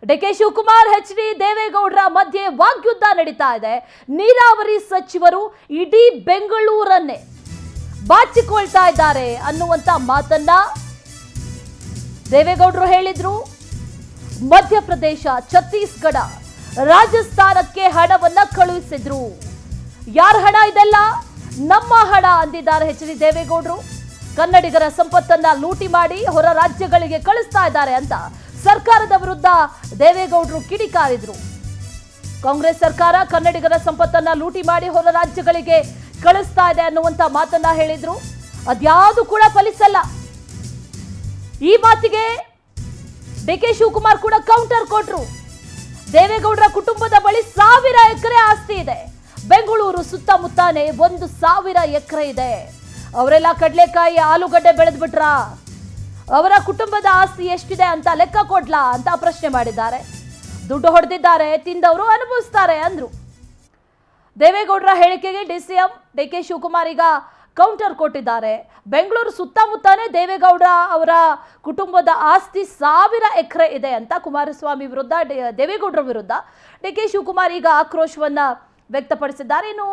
DK Shivakumar HD ದೇವೇಗೌಡರ ಮಧ್ಯೆ ವಾಗ್ಯುದ್ಧ ನಡೀತಾ ಇದೆ. ನೀರಾವರಿ ಸಚಿವರು ಇಡೀ ಬೆಂಗಳೂರನ್ನೇ ಬಾಚಿಕೊಳ್ತಾ ಇದ್ದಾರೆ ಅನ್ನುವಂತ ಮಾತನ್ನ ದೇವೇಗೌಡರು ಹೇಳಿದ್ರು. ಮಧ್ಯಪ್ರದೇಶ, ಛತ್ತೀಸ್ಗಢ, ರಾಜಸ್ಥಾನಕ್ಕೆ ಹಣವನ್ನ ಕಳುಹಿಸಿದ್ರು. ಯಾರ ಹಣ ಇದೆಲ್ಲ? ನಮ್ಮ ಹಣ ಅಂದಿದ್ದಾರೆ ಎಚ್ಡಿ ದೇವೇಗೌಡರು. ಕನ್ನಡಿಗರ ಸಂಪತ್ತನ್ನ ಲೂಟಿ ಮಾಡಿ ಹೊರ ರಾಜ್ಯಗಳಿಗೆ ಕಳಿಸ್ತಾ ಇದ್ದಾರೆ ಅಂತ ಸರ್ಕಾರದ ವಿರುದ್ಧ ದೇವೇಗೌಡರು ಕಿಡಿಕಾರಿದ್ರು. ಕಾಂಗ್ರೆಸ್ ಸರ್ಕಾರ ಕನ್ನಡಿಗರ ಸಂಪತ್ತನ್ನ ಲೂಟಿ ಮಾಡಿ ಹೊರ ರಾಜ್ಯಗಳಿಗೆ ಕಳಿಸ್ತಾ ಇದೆ ಅನ್ನುವಂತ ಮಾತನ್ನ ಹೇಳಿದ್ರು. ಅದ್ಯಾವುದು ಕೂಡ ಫಲಿಸಲ್ಲ. ಈ ಮಾತಿಗೆ ಡಿಕೆ ಶಿವಕುಮಾರ್ ಕೂಡ ಕೌಂಟರ್ ಕೊಟ್ರು. ದೇವೇಗೌಡರ ಕುಟುಂಬದ ಬಳಿ 1000 ಎಕರೆ ಆಸ್ತಿ ಇದೆ. ಬೆಂಗಳೂರು ಸುತ್ತಮುತ್ತಾನೆ 1000 ಎಕರೆ ಇದೆ. ಅವರೆಲ್ಲ ಕಡಲೆಕಾಯಿ, ಆಲೂಗಡ್ಡೆ ಬೆಳೆದ್ಬಿಟ್ರಾ? ಅವರ ಕುಟುಂಬದ ಆಸ್ತಿ ಎಷ್ಟಿದೆ ಅಂತ ಲೆಕ್ಕ ಕೊಡ್ಲಾ ಅಂತ ಪ್ರಶ್ನೆ ಮಾಡಿದ್ದಾರೆ. ದುಡ್ಡು ಹೊಡೆದಿದ್ದಾರೆ, ತಿಂದವರು ಅನುಭವಿಸ್ತಾರೆ ಅಂದ್ರು. ದೇವೇಗೌಡರ ಹೇಳಿಕೆಗೆ ಡಿಸಿಎಂ ಡಿಕೆ ಶಿವಕುಮಾರ್ ಈಗ ಕೌಂಟರ್ ಕೊಟ್ಟಿದ್ದಾರೆ. ಬೆಂಗಳೂರು ಸುತ್ತಮುತ್ತಾನೆ ದೇವೇಗೌಡ ಅವರ ಕುಟುಂಬದ ಆಸ್ತಿ 1000 ಎಕರೆ ಇದೆ ಅಂತ ಕುಮಾರಸ್ವಾಮಿ ವಿರುದ್ಧ, ದೇವೇಗೌಡರ ವಿರುದ್ಧ ಡಿಕೆ ಶಿವಕುಮಾರ್ ಈಗ ಆಕ್ರೋಶವನ್ನ ವ್ಯಕ್ತಪಡಿಸಿದ್ದಾರೆ. ಇನ್ನು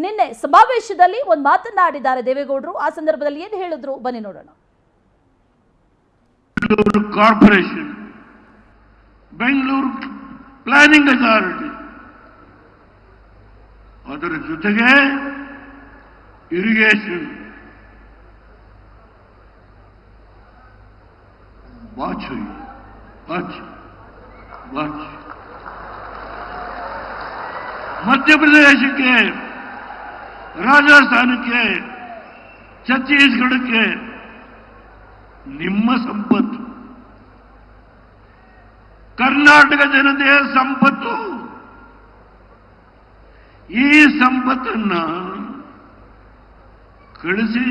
ನಿನ್ನೆ ಸಮಾವೇಶದಲ್ಲಿ ಒಂದು ಮಾತನಾಡಿದ್ದಾರೆ ದೇವೇಗೌಡರು. ಆ ಸಂದರ್ಭದಲ್ಲಿ ಏನು ಹೇಳಿದ್ರು ಬನ್ನಿ ನೋಡೋಣ. ಕಾರ್ಪೊರೇಷನ್, ಬೆಂಗಳೂರು ಪ್ಲಾನಿಂಗ್ ಅಥಾರಿಟಿ, ಅದರ ಜೊತೆಗೆ ಇರಿಗೇಷನ್, ಮಧ್ಯಪ್ರದೇಶಕ್ಕೆ, ರಾಜಸ್ಥಾನಕ್ಕೆ, ಛತ್ತೀಸ್ಗಢಕ್ಕೆ ನಿಮ್ಮ ಸಂಪತ್ತು, ಕರ್ನಾಟಕ ಜನತೆಯ ಸಂಪತ್ತು. ಈ ಸಂಪತ್ತನ್ನ ಕಳಿಸಿ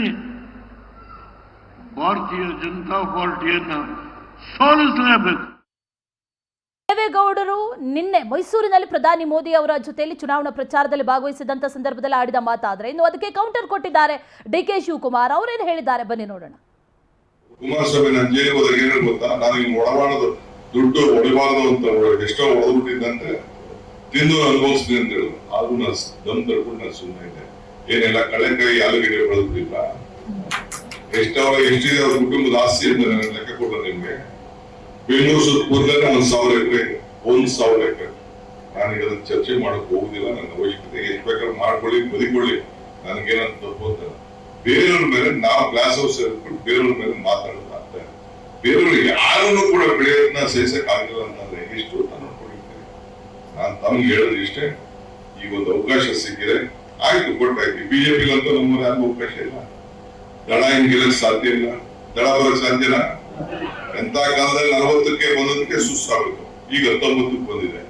ಭಾರತೀಯ ಜನತಾ ಪಾರ್ಟಿಯನ್ನ ಸೋಲಿಸಲೇಬೇಕು. ದೇವೇಗೌಡರು ನಿನ್ನೆ ಮೈಸೂರಿನಲ್ಲಿ ಪ್ರಧಾನಿ ಮೋದಿ ಅವರ ಜೊತೆಯಲ್ಲಿ ಚುನಾವಣಾ ಪ್ರಚಾರದಲ್ಲಿ ಭಾಗವಹಿಸಿದಂತ ಸಂದರ್ಭದಲ್ಲಿ ಆಡಿದ ಮಾತಾದ್ರೆ ಇನ್ನು ಅದಕ್ಕೆ ಕೌಂಟರ್ ಕೊಟ್ಟಿದ್ದಾರೆ ಡಿಕೆ ಶಿವಕುಮಾರ್. ಅವರೇನು ಹೇಳಿದ್ದಾರೆ ಬನ್ನಿ ನೋಡೋಣ. ಕುಮಾರಸ್ವಾಮಿ ನಾನು ಜೈಲಿಗೆ ಹೋದಾಗ ಏನೇನು ಗೊತ್ತಾ, ನಾನು ಹಿಂಗ್ ಒಡಬಾರದು, ದುಡ್ಡು ಹೊಡಿಬಾರದು ಅಂತ ಎಷ್ಟೋ ಹೊಡೆದ್ಬಿಟ್ಟಿದ್ದಂತೆ, ತಿಂದು ಅನುಭವಿಸ್ತೀನಿ ಅಂತ ಹೇಳುದು. ಆದ್ರೂ ನಾನು ದಮ್ ತಡ್ಕೊಂಡು ನಾನು ಸುಮ್ಮನೆ ಇದ್ದೆ. ಏನೆಲ್ಲ ಕಳೆಕಾಯಿ, ಆಲೂಗಡ್ಡೆ ಬೆಳೆದ್ಬಿಟ್ಟಿಲ್ಲ. ಎಷ್ಟಿದೆ ಅವ್ರ ಕುಟುಂಬದ ಆಸ್ತಿ ಅಂತ ನಾನು ಲೆಕ್ಕ ಕೊಡ ನಿಮ್ಗೆ. ಬೆಂಗಳೂರು ಸುತ್ತಮುತ್ತಲೇ 1000 ಎಕರೆ, 1000 ಎಕರೆ. ನಾನೀಗ ಅದನ್ನ ಚರ್ಚೆ ಮಾಡಕ್ ಹೋಗುದಿಲ್ಲ. ನನ್ನ ಅವಶ್ಯಕತೆ ಎಷ್ಟು ಬೇಕಾದ್ರೂ ಮಾಡ್ಕೊಳ್ಳಿ, ಬದುಕೊಳ್ಳಿ, ನನಗೇನಂತ ತಪ್ಪು ಅಂತ. ಬೇರೆಯವ್ರ ಮೇಲೆ ನಾವು ಗ್ಲಾಸ್ ಹೌಸ್ ಹೇಳ್ಬಿಟ್ಟು ಬೇರೆಯವ್ರ ಮೇಲೆ ಮಾತಾಡೋದು ಆಗ್ತಾ ಇದೆ. ಬೇರೆಯವ್ರು ಯಾರನ್ನು ಕೂಡ ಬೆಳೆಯೋದನ್ನ ಸಹಿಸಕ್ ಆಗಿಲ್ಲ ಅಂತಂದ್ರೆ ಎಷ್ಟು ನಾನು ನೋಡ್ಕೊಂಡಿರ್ತೀನಿ. ನಾನು ತಮ್ಗೆ ಹೇಳೋದು ಇಷ್ಟೇ, ಈಗ ಒಂದು ಅವಕಾಶ ಸಿಕ್ಕಿದೆ, ಆಯ್ತು ಕೊಟ್ಟಾಯ್ತು. ಬಿಜೆಪಿಗಂತೂ ನಮ್ಮಲ್ಲಿ ಯಾರಿಗೂ ಅವಕಾಶ ಇಲ್ಲ. ದಳ ಹಿಂಗಿರಕ್ ಸಾಧ್ಯ ಇಲ್ಲ, ದಳ ಬರಕ್ ಸಾಧ್ಯನಾ? ಎಂತ ಕಾಲದಲ್ಲಿ 40ಕ್ಕೆ ಬಂದದಕ್ಕೆ ಸುಸ್ತಾಗುತ್ತೆ. ಈಗ 19ಕ್ಕೆ ಬಂದಿದೆ.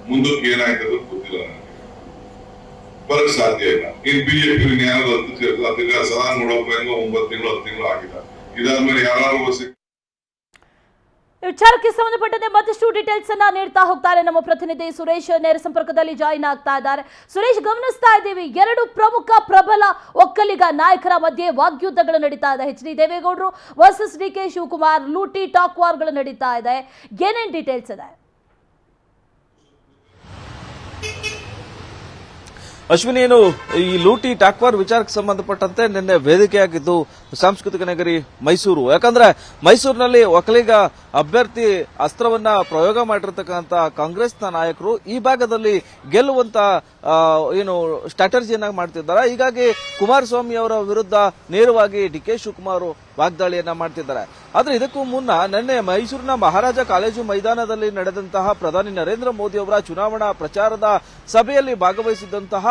ಮುಂದಕ್ಕೆ ಏನಾಯ್ತದ ಗೊತ್ತಿಲ್ಲ ನನಗೆ, ಬರಕ್ ಸಾಧ್ಯ ಇಲ್ಲ. ಇನ್ ಬಿಜೆಪಿ ನ್ಯಾಯದ ಅದಕ್ಕೆ ಸದಾ ನೋಡೋಕೆ 9 ತಿಂಗಳು 10 ತಿಂಗಳು ಆಗಿದೆ. ಇದಾದ್ಮೇಲೆ ಯಾರು ವಿಚಾರಕ್ಕೆ ಸಂಬಂಧಪಟ್ಟಂತೆ ಮತ್ತಷ್ಟು ಡೀಟೇಲ್ಸ್ ಅನ್ನ ನೀಡ್ತಾ ಹೋಗ್ತಾರೆ ನಮ್ಮ ಪ್ರತಿನಿಧಿ ಸುರೇಶ್. ನೇರ ಸಂಪರ್ಕದಲ್ಲಿ ಜಾಯಿನ್ ಆಗ್ತಾ ಇದ್ದಾರೆ. ಸುರೇಶ್, ಗಮನಿಸ್ತಾ ಇದ್ದೀವಿ, 2 ಪ್ರಮುಖ ಪ್ರಬಲ ಒಕ್ಕಲಿಗ ನಾಯಕರ ಮಧ್ಯೆ ವಾಗ್ಯುದ್ಧಗಳು ನಡೀತಾ ಇದೆ. ಎಚ್ಡಿ ದೇವೇಗೌಡರು ವರ್ಸಸ್ ಡಿಕೆ ಶಿವಕುಮಾರ್, ಲೂಟಿ ಟಾಕ್ ವಾರ್ಗಳು ನಡೀತಾ ಇದೆ. ಏನೇನ್ ಡೀಟೇಲ್ಸ್ ಇದೆ? ಅಶ್ವಿನಿ, ಏನು ಈ ಲೂಟಿ ಟಾಕ್ವಾರ್ ವಿಚಾರಕ್ಕೆ ಸಂಬಂಧಪಟ್ಟಂತೆ ನಿನ್ನೆ ವೇದಿಕೆಯಾಗಿದ್ದು ಸಾಂಸ್ಕೃತಿಕ ನಗರಿ ಮೈಸೂರು. ಯಾಕಂದ್ರೆ ಮೈಸೂರಿನಲ್ಲಿ ಒಕ್ಕಲಿಗ ಅಭ್ಯರ್ಥಿ ಅಸ್ತ್ರವನ್ನ ಪ್ರಯೋಗ ಮಾಡಿರ್ತಕ್ಕಂಥ ಕಾಂಗ್ರೆಸ್ನ ನಾಯಕರು ಈ ಭಾಗದಲ್ಲಿ ಗೆಲ್ಲುವಂತ ಏನು ಸ್ಟ್ರಾಟಜಿಯನ್ನ ಮಾಡ್ತಿದ್ದಾರೆ. ಹೀಗಾಗಿ ಕುಮಾರಸ್ವಾಮಿ ಅವರ ವಿರುದ್ಧ ನೇರವಾಗಿ ಡಿಕೆ ಶಿವಕುಮಾರ್ ವಾಗ್ದಾಳಿಯನ್ನ ಮಾಡ್ತಿದ್ದಾರೆ. ಆದ್ರೆ ಇದಕ್ಕೂ ಮುನ್ನ ನಿನ್ನೆ ಮೈಸೂರಿನ ಮಹಾರಾಜ ಕಾಲೇಜು ಮೈದಾನದಲ್ಲಿ ನಡೆದಂತಹ ಪ್ರಧಾನಿ ನರೇಂದ್ರ ಮೋದಿ ಅವರ ಚುನಾವಣಾ ಪ್ರಚಾರದ ಸಭೆಯಲ್ಲಿ ಭಾಗವಹಿಸಿದಂತಹ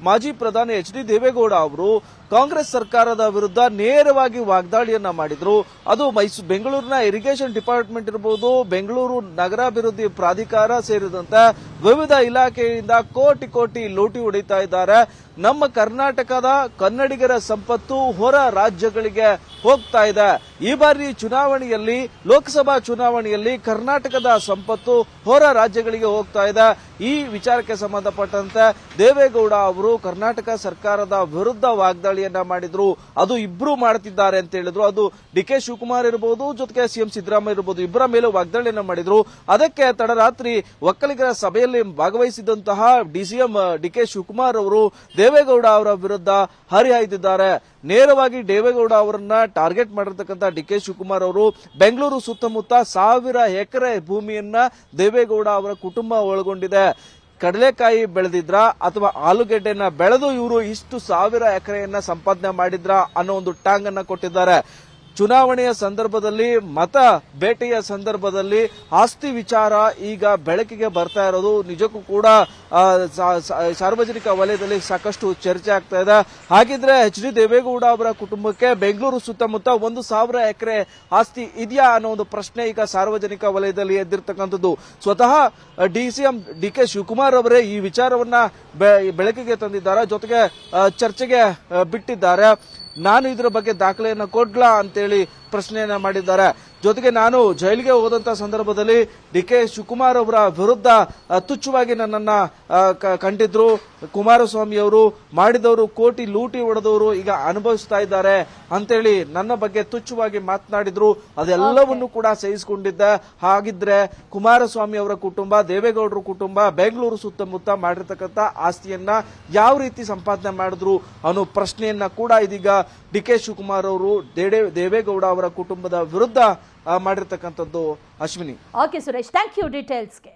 ಮಾಜಿ ಪ್ರಧಾನಿ ಎಚ್ಡಿ ದೇವೇಗೌಡ ಅವರು ಕಾಂಗ್ರೆಸ್ ಸರ್ಕಾರದ ವಿರುದ್ಧ ನೇರವಾಗಿ ವಾಗ್ದಾಳಿಯನ್ನ ಮಾಡಿದ್ರು. ಅದು ಬೆಂಗಳೂರಿನ ಇರಿಗೇಷನ್ ಡಿಪಾರ್ಟ್ಮೆಂಟ್ ಇರಬಹುದು, ಬೆಂಗಳೂರು ನಗರಾಭಿವೃದ್ಧಿ ಪ್ರಾಧಿಕಾರ ಸೇರಿದಂತೆ ವಿವಿಧ ಇಲಾಖೆಯಿಂದ ಕೋಟಿ ಕೋಟಿ ಲೂಟಿ ಹೊಡಿತಾ ಇದ್ದಾರೆ. ನಮ್ಮ ಕರ್ನಾಟಕದ ಕನ್ನಡಿಗರ ಸಂಪತ್ತು ಹೊರ ರಾಜ್ಯಗಳಿಗೆ ಹೋಗ್ತಾ ಇದೆ. ಈ ಬಾರಿ ಚುನಾವಣೆಯಲ್ಲಿ, ಲೋಕಸಭಾ ಚುನಾವಣೆಯಲ್ಲಿ ಕರ್ನಾಟಕದ ಸಂಪತ್ತು ಹೊರ ರಾಜ್ಯಗಳಿಗೆ ಹೋಗ್ತಾ ಇದೆ. ಈ ವಿಚಾರಕ್ಕೆ ಸಂಬಂಧಪಟ್ಟಂತೆ ದೇವೇಗೌಡ ಅವರು ಕರ್ನಾಟಕ ಸರ್ಕಾರದ ವಿರುದ್ಧ ವಾಗ್ದಾಳಿಯನ್ನ ಮಾಡಿದ್ರು. ಅದು ಇಬ್ರು ಮಾಡ್ತಿದ್ದಾರೆ ಅಂತ ಹೇಳಿದ್ರು. ಅದು ಡಿ.ಕೆ. ಶಿವಕುಮಾರ್ ಇರಬಹುದು, ಜೊತೆಗೆ ಸಿಎಂ ಸಿದ್ದರಾಮಯ್ಯ ಇರಬಹುದು, ಇಬ್ಬರ ಮೇಲೂ ವಾಗ್ದಾಳಿಯನ್ನ ಮಾಡಿದ್ರು. ಅದಕ್ಕೆ ತಡರಾತ್ರಿ ಒಕ್ಕಲಿಗರ ಸಭೆಯಲ್ಲಿ ಭಾಗವಹಿಸಿದಂತಹ ಸಿಎಂ ಡಿ.ಕೆ. ಶಿವಕುಮಾರ್ ಅವರು ದೇವೇಗೌಡ ಅವರ ವಿರುದ್ಧ ಹರಿಹಾಯ್ದಿದ್ದಾರೆ. ನೇರವಾಗಿ ದೇವೇಗೌಡ ಅವರನ್ನ ಟಾರ್ಗೆಟ್ ಮಾಡಿರ್ತಕ್ಕಂಥ ಡಿ.ಕೆ. ಶಿವಕುಮಾರ್ ಅವರು ಬೆಂಗಳೂರು ಸುತ್ತಮುತ್ತ 1000 ಎಕರೆ ಭೂಮಿಯನ್ನ ದೇವೇಗೌಡ ಅವರ ಕುಟುಂಬ ಒಳಗೊಂಡಿದೆ. ಕಡಲೆಕಾಯಿ ಬೆಳೆದಿದ್ರ ಅಥವಾ ಆಲೂಗೆಡ್ಡೆನ ಬೆಳೆದು ಇವರು ಇಷ್ಟು 1000 ಎಕರೆಯನ್ನ ಸಂಪಾದನೆ ಮಾಡಿದ್ರ ಅನ್ನೋ ಒಂದು ಟಾಂಗ್ ಅನ್ನ ಕೊಟ್ಟಿದ್ದಾರೆ. ಚುನಾವಣೆಯ ಸಂದರ್ಭದಲ್ಲಿ, ಮತ ಬೇಟೆಯ ಸಂದರ್ಭದಲ್ಲಿ ಆಸ್ತಿ ವಿಚಾರ ಈಗ ಬೆಳಕಿಗೆ ಬರ್ತಾ ಇರೋದು ನಿಜಕ್ಕೂ ಕೂಡ ಸಾರ್ವಜನಿಕ ವಲಯದಲ್ಲಿ ಸಾಕಷ್ಟು ಚರ್ಚೆ ಆಗ್ತಾ ಇದೆ. ಹಾಗಿದ್ರೆ ಎಚ್.ಡಿ. ದೇವೇಗೌಡ ಅವರ ಕುಟುಂಬಕ್ಕೆ ಬೆಂಗಳೂರು ಸುತ್ತಮುತ್ತ 1000 ಎಕರೆ ಆಸ್ತಿ ಇದೆಯಾ ಅನ್ನೋ ಒಂದು ಪ್ರಶ್ನೆ ಈಗ ಸಾರ್ವಜನಿಕ ವಲಯದಲ್ಲಿ ಎದ್ದಿರ್ತಕ್ಕಂಥದ್ದು. ಸ್ವತಃ ಸಿಎಂ ಡಿ.ಕೆ. ಶಿವಕುಮಾರ್ ಅವರೇ ಈ ವಿಚಾರವನ್ನ ಬೆಳಕಿಗೆ ತಂದಿದ್ದಾರೆ, ಜೊತೆಗೆ ಚರ್ಚೆಗೆ ಬಿಟ್ಟಿದ್ದಾರೆ. ನಾನು ಇದರ ಬಗ್ಗೆ ದಾಖಲೆಯನ್ನ ಕೊಡ್ಲಾ ಅಂತೇಳಿ ಪ್ರಶ್ನೆಯನ್ನ ಮಾಡಿದ್ದಾರೆ. ಜೊತೆಗೆ ನಾನು ಜೈಲಿಗೆ ಹೋದಂತ ಸಂದರ್ಭದಲ್ಲಿ ಡಿ.ಕೆ. ಶಿವಕುಮಾರ್ ಅವರ ವಿರುದ್ಧ ತುಚ್ಛವಾಗಿ ನನ್ನನ್ನ ಕಂಡಿದ್ರು. ಕುಮಾರಸ್ವಾಮಿ ಅವರು ಮಾಡಿದವರು ಕೋಟಿ ಲೂಟಿ ಹೊಡೆದವರು ಈಗ ಅನುಭವಿಸ್ತಾ ಇದ್ದಾರೆ ಅಂತೇಳಿ ನನ್ನ ಬಗ್ಗೆ ತುಚ್ಛವಾಗಿ ಮಾತನಾಡಿದ್ರು. ಅದೆಲ್ಲವನ್ನು ಕೂಡ ಸಹಿಸಿಕೊಂಡಿದ್ದೆ. ಹಾಗಿದ್ರೆ ಕುಮಾರಸ್ವಾಮಿ ಅವರ ಕುಟುಂಬ, ದೇವೇಗೌಡರ ಕುಟುಂಬ ಬೆಂಗಳೂರು ಸುತ್ತಮುತ್ತ ಮಾಡಿರ್ತಕ್ಕಂಥ ಆಸ್ತಿಯನ್ನ ಯಾವ ರೀತಿ ಸಂಪಾದನೆ ಮಾಡಿದ್ರು ಅನ್ನೋ ಪ್ರಶ್ನೆಯನ್ನ ಕೂಡ ಇದೀಗ ಡಿ.ಕೆ. ಶಿವಕುಮಾರ್ ಅವರು ದೇವೇಗೌಡ ಅವರ ಕುಟುಂಬದ ವಿರುದ್ಧ ಮಾಡಿರ್ತಕ್ಕಂಥದ್ದು. Ashwini. Okay Suresh, thank you ಡೀಟೇಲ್ಸ್ಗೆ.